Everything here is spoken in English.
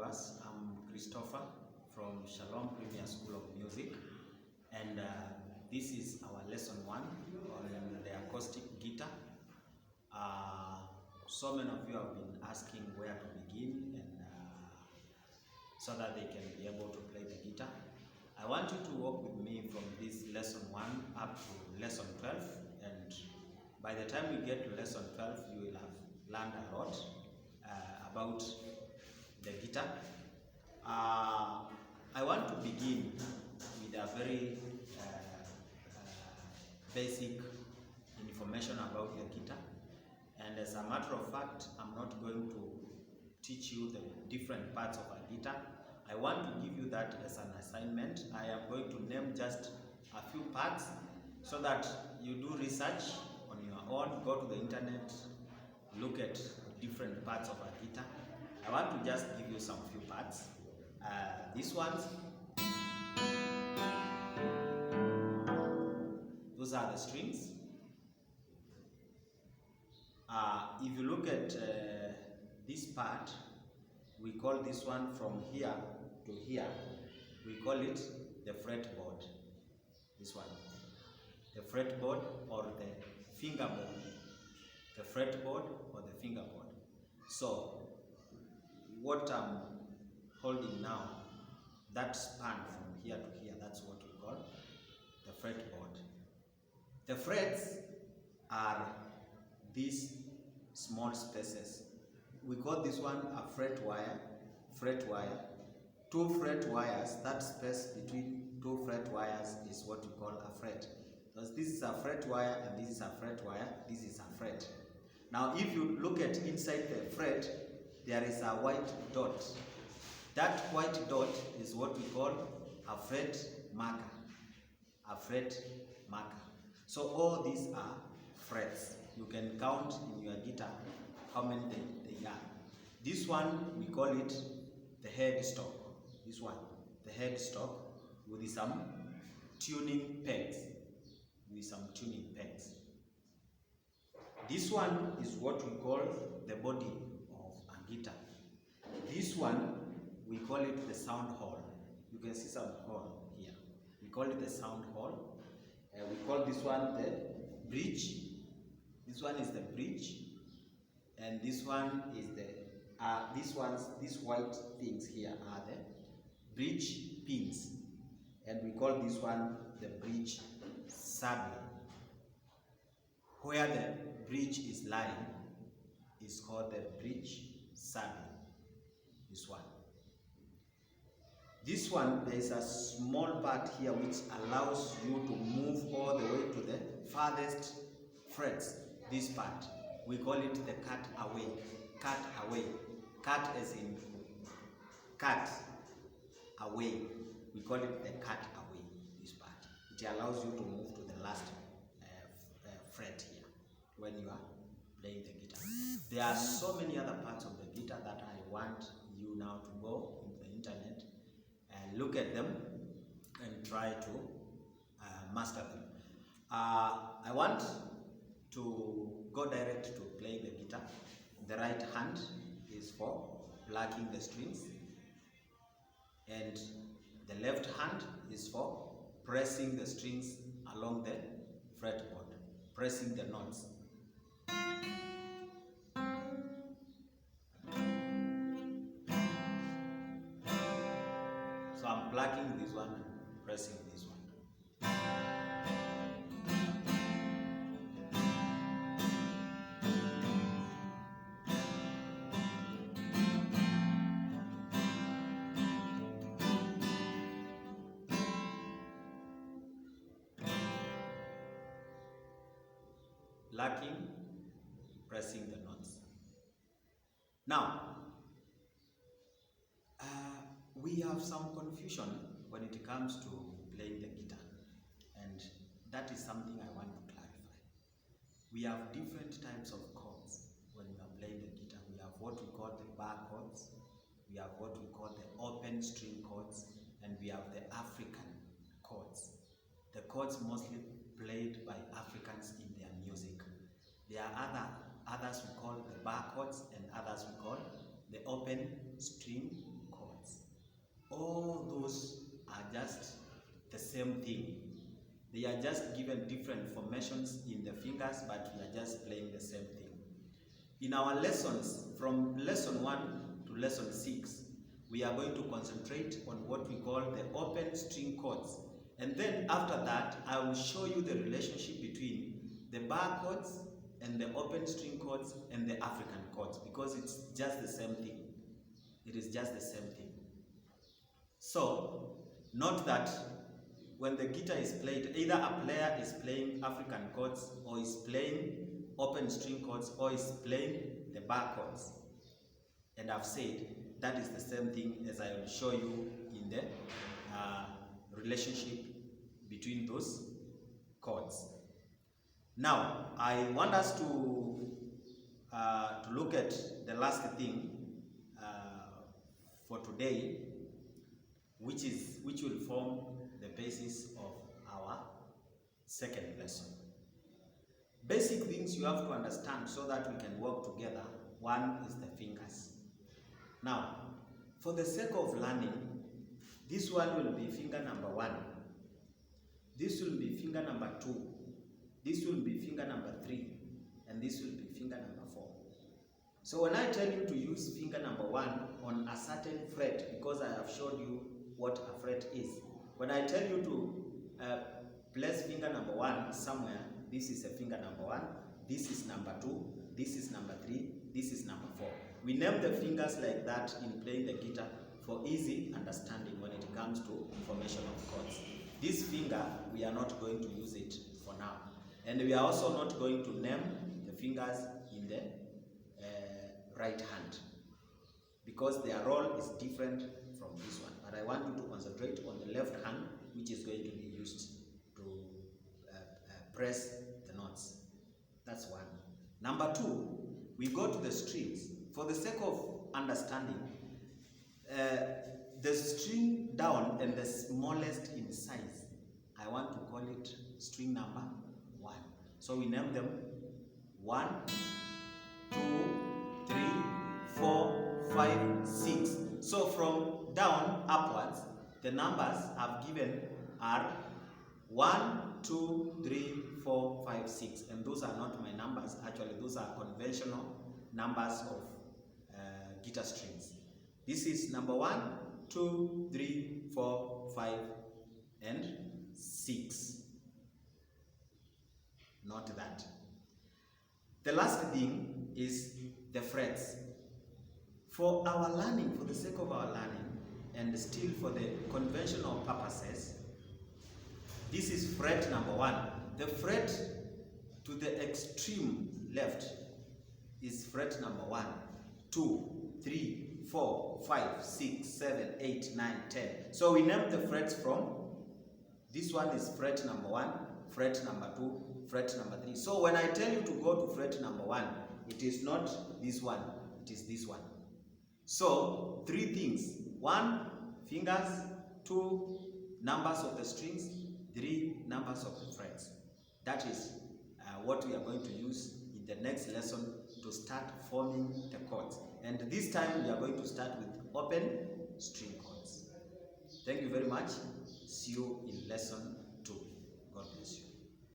viewers. I'm Christopher from Shalom Premier School of Music, and this is our lesson 1 on the acoustic guitar. So many of you have been asking where to begin, and so that they can be able to play the guitar. I want you to walk with me from this lesson 1 up to lesson 12, and by the time we get to lesson 12, you will have learned a lot about the guitar. I want to begin with a very basic information about the guitar, and as a matter of fact, I'm not going to teach you the different parts of a guitar. I want to give you that as an assignment. I am going to name just a few parts so that you do research on your own, go to the internet, look at different parts of a guitar. I want to just give you some few parts. These ones, those are the strings. If you look at this part, we call this one from here to here, we call it the fretboard. This one, the fretboard or the fingerboard. The fretboard or the fingerboard. So, what I'm holding now, that span from here to here, that's what we call the fretboard. The frets are these small spaces. We call this one a fret wire. Two fret wires, that space between two fret wires is what we call a fret. Because this is a fret wire and this is a fret wire, this is a fret. Now if you look at inside the fret, there is a white dot. That white dot is what we call a fret marker. A fret marker. So all these are frets. You can count in your guitar how many they are. This one, we call it the headstock. This one, the headstock with some tuning pegs. This one is what we call the body of a guitar. This one, we call it the sound hole. You can see some hole here. We call it the sound hole. We call this one the bridge. This one is the bridge, and this one is the these white things here are the bridge pins, and we call this one the bridge saddle. Where the bridge is lying is called the bridge saddle. This one, there is a small part here which allows you to move all the way to the farthest frets. This part, we call it the cut away. Cut as in cut away. We call it the cut away, this part. It allows you to move to the last fret here when you are playing the guitar. There are so many other parts of the guitar that I want you now to go into the internet and look at them and try to master them. I want to go direct to playing the guitar. The right hand is for plucking the strings, and the left hand is for pressing the strings along the fretboard, pressing the notes. So I'm plucking this one and pressing this one. Plucking, pressing the notes. Now, we have some confusion when it comes to playing the guitar, and that is something I want to clarify. We have different types of chords when we are playing the guitar. We have what we call the bar chords, we have what we call the open string chords, and we have the African chords. The chords mostly played by Africans in their music. There are others we call the bar chords, and others we call the open string chords. all those are just the same thing. They are just given different formations in the fingers, but we are just playing the same thing. In our lessons, from lesson 1 to lesson 6, we are going to concentrate on what we call the open string chords. And then after that, I will show you the relationship between the bar chords and the open string chords and the African chords, because it's just the same thing. It is just the same thing. So, note that when the guitar is played, either a player is playing African chords, or is playing open string chords, or is playing the bar chords. And I've said that is the same thing, as I will show you in the relationship between those chords. Now, I want us to look at the last thing for today, which will form the basis of our second lesson. Basic things you have to understand so that we can work together. One is the fingers. Now, for the sake of learning, this one will be finger number 1. This will be finger number 2. This will be finger number 3. And this will be finger number 4. So when I tell you to use finger number 1 on a certain fret, because I have showed you what a fret is, when I tell you to place finger number 1 somewhere, this is a finger number 1, this is number 2, this is number 3, this is number 4. We name the fingers like that in playing the guitar for easy understanding when it comes to formation of chords. This finger, we are not going to use it for now. And we are also not going to name the fingers in the right hand, because their role is different from this one. But I want you to concentrate on the left hand, which is going to be used to press the notes. That's one. Number 2, we go to the strings. For the sake of understanding, the string down and the smallest in size, I want to call it string number 1. So we name them 1, 2, 3, 4, 5, 6. So from down upwards, the numbers I've given are 1, 2, 3, 4, 5, 6. And those are not my numbers. Actually, those are conventional numbers of guitar strings. This is number 1, 2, 3, 4, 5, and 6. Note that. The last thing is the frets. For our learning, for the sake of our learning, and still for the conventional purposes, this is fret number 1. The fret to the extreme left is fret number 1, 2, 3, 4, 5, 6, 7, 8, 9, 10. So we name the frets from, this one is fret number 1, fret number 2, fret number 3. So when I tell you to go to fret number 1, it is not this one, it is this one. So 3 things: 1, fingers; 2, numbers of the strings; 3, numbers of the frets. That is what we are going to use in the next lesson to start forming the chords. And this time we are going to start with open string chords. Thank you very much. See you in lesson